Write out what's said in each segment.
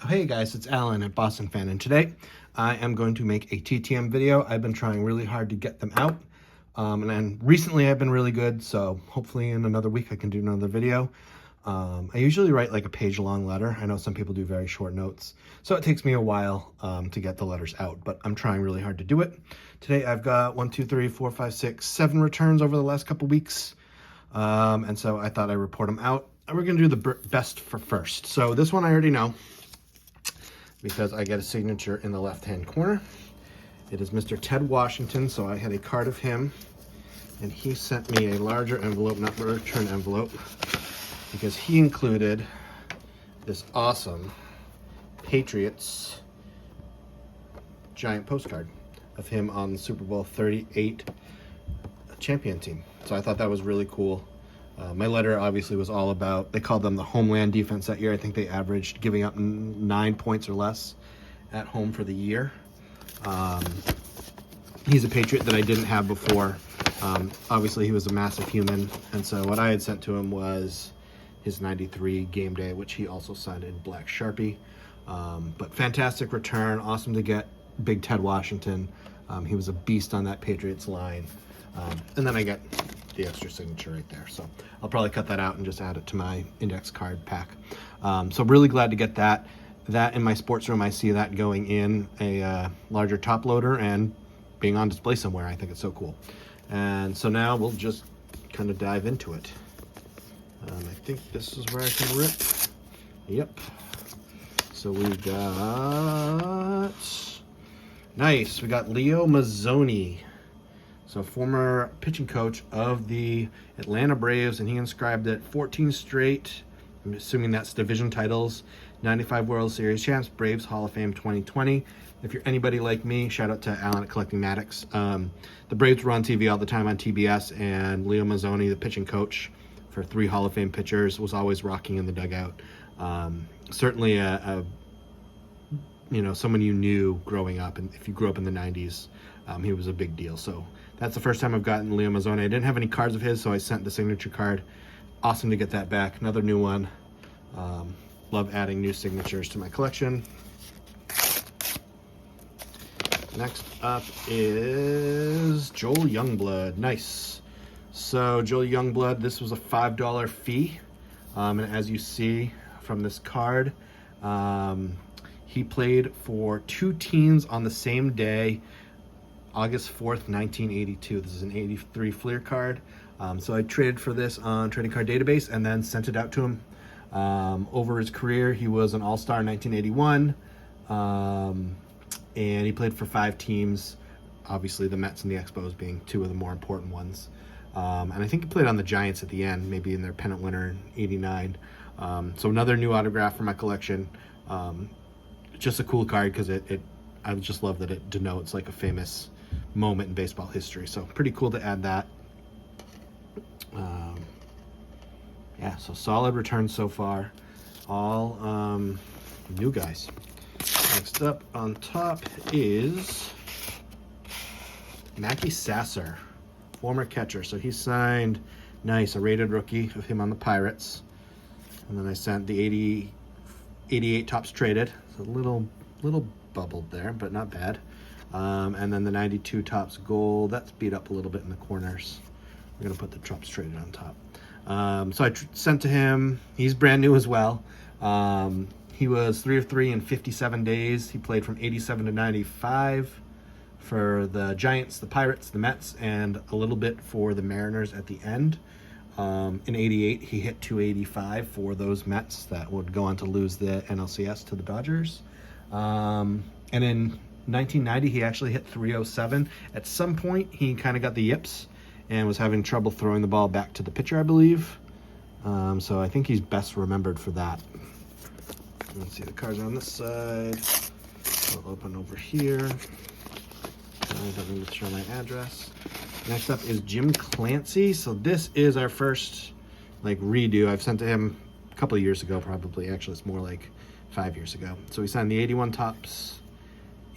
Hey guys, it's Alan at Boston Fan, and today I am going to make a TTM video. I've been trying really hard to get them out, and then recently I've been really good, so hopefully in another week I can do another video. I usually write like a page-long letter. I know some people do very short notes, so it takes me a while to get the letters out, but I'm trying really hard to do it. Today I've got 1, 2, 3, 4, 5, 6, 7 returns over the last couple weeks, and so I thought I'd report them out. And we're going to do the best for first. So this one I already know, because I get a signature in the left-hand corner. It is Mr. Ted Washington, so I had a card of him, and he sent me a larger envelope, not a return envelope, because he included this awesome Patriots giant postcard of him on the Super Bowl 38 champion team. So I thought that was really cool. My letter obviously was all about, they called them the homeland defense that year. I think they averaged giving up 9 points or less at home for the year. He's a Patriot that I didn't have before. Obviously he was a massive human, and so what I had sent to him was his 93 game day, which he also signed in black Sharpie. But fantastic return, awesome to get big Ted Washington. He was a beast on that Patriots line. And then I get the extra signature right there. So I'll probably cut that out and just add it to my index card pack. So really glad to get that. That in my sports room, I see that going in a larger top loader and being on display somewhere. I think it's so cool. And so now we'll just kind of dive into it. I think this is where I can rip. Yep. So we got, nice, we got Leo Mazzone. So former pitching coach of the Atlanta Braves, and he inscribed it 14 straight, I'm assuming that's division titles, 95 World Series champs, Braves Hall of Fame 2020. If you're anybody like me, shout out to Alan at Collecting Maddox. The Braves were on TV all the time on TBS, and Leo Mazzone, the pitching coach for 3 Hall of Fame pitchers, was always rocking in the dugout. Certainly someone you knew growing up, and if you grew up in the 90s, he was a big deal. So that's the first time I've gotten Leo Mazzone. I didn't have any cards of his, so I sent the signature card. Awesome to get that back. Another new one. Love adding new signatures to my collection. Next up is Joel Youngblood. Nice. So Joel Youngblood, this was a $5 fee. And as you see from this card, he played for 2 teams on the same day, August 4th, 1982. This is an 83 Fleer card. So I traded for this on Trading Card Database and then sent it out to him. Over his career, he was an All-Star in 1981. And he played for 5 teams, obviously the Mets and the Expos being 2 of the more important ones. And I think he played on the Giants at the end, maybe in their pennant winner in 89. So another new autograph for my collection. Just a cool card because I just love that it denotes like a famous moment in baseball history. So pretty cool to add that. Yeah, so solid returns so far. All new guys. Next up on top is Mackey Sasser, former catcher. So he signed, nice, a rated rookie of him on the Pirates. And then I sent the 88 tops traded. It's a little bubbled there, but not bad. And then the 92 tops gold, that's beat up a little bit in the corners. We're gonna put the tops traded on top. So I sent to him, he's brand new as well. He was 3 of 3 in 57 days. He played from 87 to 95 for the Giants, the Pirates, the Mets, and a little bit for the Mariners at the end. In 88, he hit 285 for those Mets that would go on to lose the NLCS to the Dodgers. And in 1990, he actually hit 307. At some point, he kind of got the yips and was having trouble throwing the ball back to the pitcher, I believe. So I think he's best remembered for that. Let's see, the cards are on this side. I'll open over here. I don't need to show my address. Next up is Jim Clancy. So this is our first redo. I've sent to him a couple of years ago, probably. Actually, it's more like 5 years ago. So he signed the 81 tops,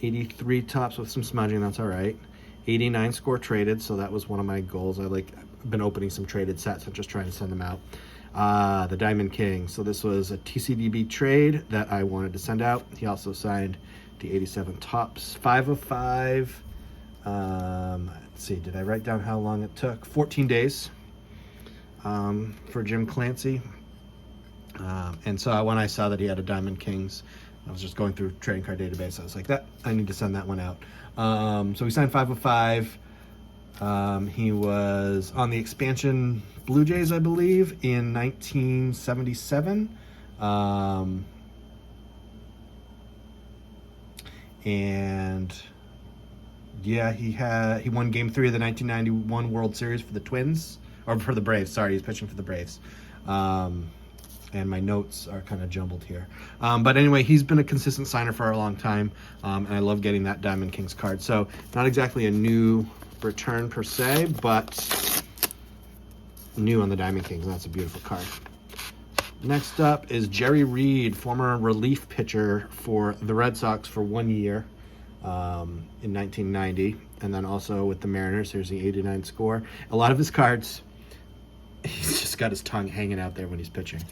83 tops with some smudging. That's all right. 89 score traded. So that was one of my goals. I've been opening some traded sets and just trying to send them out. the Diamond King. So this was a TCDB trade that I wanted to send out. He also signed the 87 Topps 5 of 5. Let's see, did I write down how long it took? 14 days for Jim Clancy. And so when I saw that he had a Diamond Kings, I was just going through trading card database. I was like, I need to send that one out. So we signed 5 of 5. He was on the expansion Blue Jays, I believe, in 1977. And yeah, he won Game 3 of the 1991 World Series for the Twins, or for the Braves. Sorry, he's pitching for the Braves. And my notes are kind of jumbled here. But anyway, he's been a consistent signer for a long time, and I love getting that Diamond Kings card. So not exactly a new return per se, but new on the Diamond Kings, and that's a beautiful card. Next up is Jerry Reed, former relief pitcher for the Red Sox for 1 year in 1990, and then also with the Mariners. Here's the 89 score. A lot of his cards, he's just got his tongue hanging out there when he's pitching.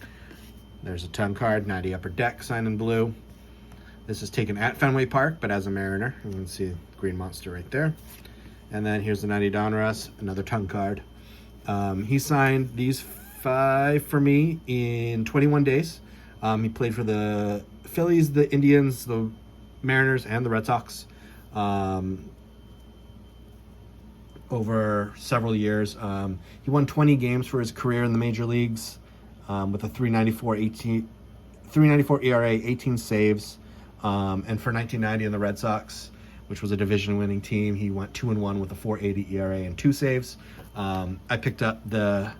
There's a tongue card, 90 Upper Deck, signed in blue. This is taken at Fenway Park, but as a Mariner. You can see the green monster right there. And then here's the 90 Donruss, another tongue card. He signed these 5 for me in 21 days. He played for the Phillies, the Indians, the Mariners, and the Red Sox over several years. He won 20 games for his career in the major leagues with a 3.94 ERA, 18 saves. And for 1990 in the Red Sox, which was a division-winning team, he went 2-1 with a 4.80 ERA and 2 saves. I picked up the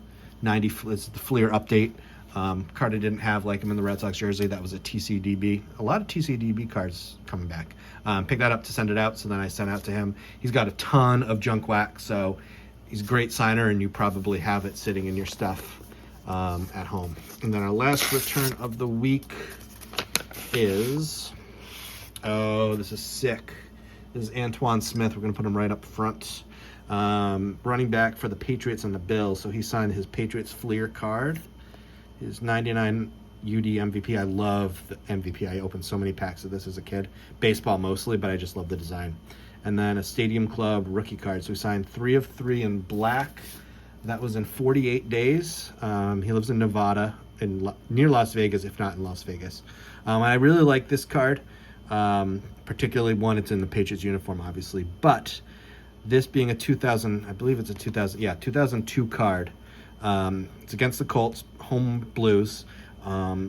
90, it's the Fleer update. Card I didn't have like him in the Red Sox jersey. That was a TCDB. A lot of TCDB cards coming back. Picked that up to send it out, so then I sent out to him. He's got a ton of junk wax, so he's a great signer, and you probably have it sitting in your stuff at home. And then our last return of the week is, oh, this is sick. This is Antowain Smith. We're going to put him right up front. Running back for the Patriots and the Bills. So he signed his Patriots Fleer card. His 99 UD MVP. I love the MVP. I opened so many packs of this as a kid. Baseball mostly, but I just love the design. And then a Stadium Club rookie card. So he signed 3 of 3 in black. That was in 48 days. He lives in Nevada, near Las Vegas, if not in Las Vegas. I really like this card. Particularly one, it's in the Patriots uniform, obviously, but this being a 2000, I believe it's a 2002 card. It's against the Colts, home Blues.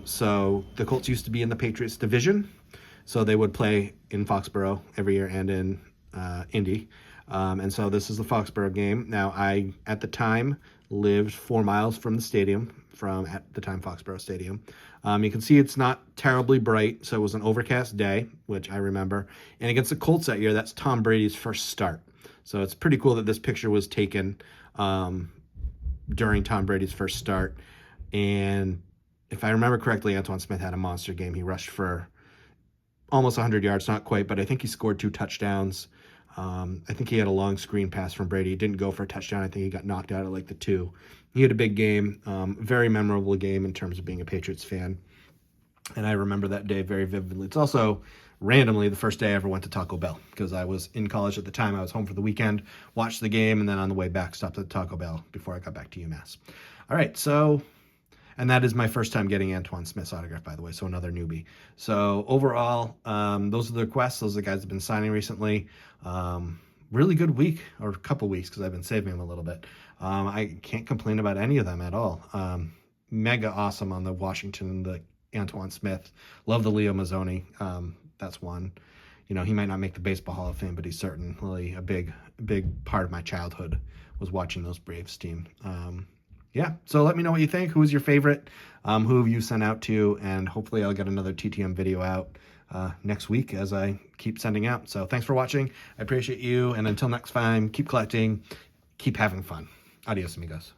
So the Colts used to be in the Patriots division, so they would play in Foxborough every year and in Indy. And so this is the Foxborough game. Now, I, at the time, lived 4 miles from the stadium, from, at the time, Foxborough Stadium. You can see it's not terribly bright, so it was an overcast day, which I remember. And against the Colts that year, that's Tom Brady's first start. So it's pretty cool that this picture was taken during Tom Brady's first start. And if I remember correctly, Antowain Smith had a monster game. He rushed for almost 100 yards, not quite, but I think he scored 2 touchdowns. I think he had a long screen pass from Brady. He didn't go for a touchdown. I think he got knocked out at like the 2. He had a big game, very memorable game in terms of being a Patriots fan. And I remember that day very vividly. It's also randomly the first day I ever went to Taco Bell because I was in college at the time. I was home for the weekend, watched the game, and then on the way back stopped at Taco Bell before I got back to UMass. All right, so, and that is my first time getting Antowain Smith's autograph, by the way, so another newbie. So overall, those are the requests. Those are the guys that have been signing recently. Really good week, or a couple weeks, because I've been saving them a little bit. I can't complain about any of them at all. Mega awesome on the Washington, the Antowain Smith. Love the Leo Mazzone. That's one. You know, he might not make the Baseball Hall of Fame, but he's certainly a big part of my childhood was watching those Braves team. Yeah, so let me know what you think. Who is your favorite? Who have you sent out to? And hopefully I'll get another TTM video out next week as I keep sending out. So thanks for watching. I appreciate you. And until next time, keep collecting, keep having fun. Adios, amigos.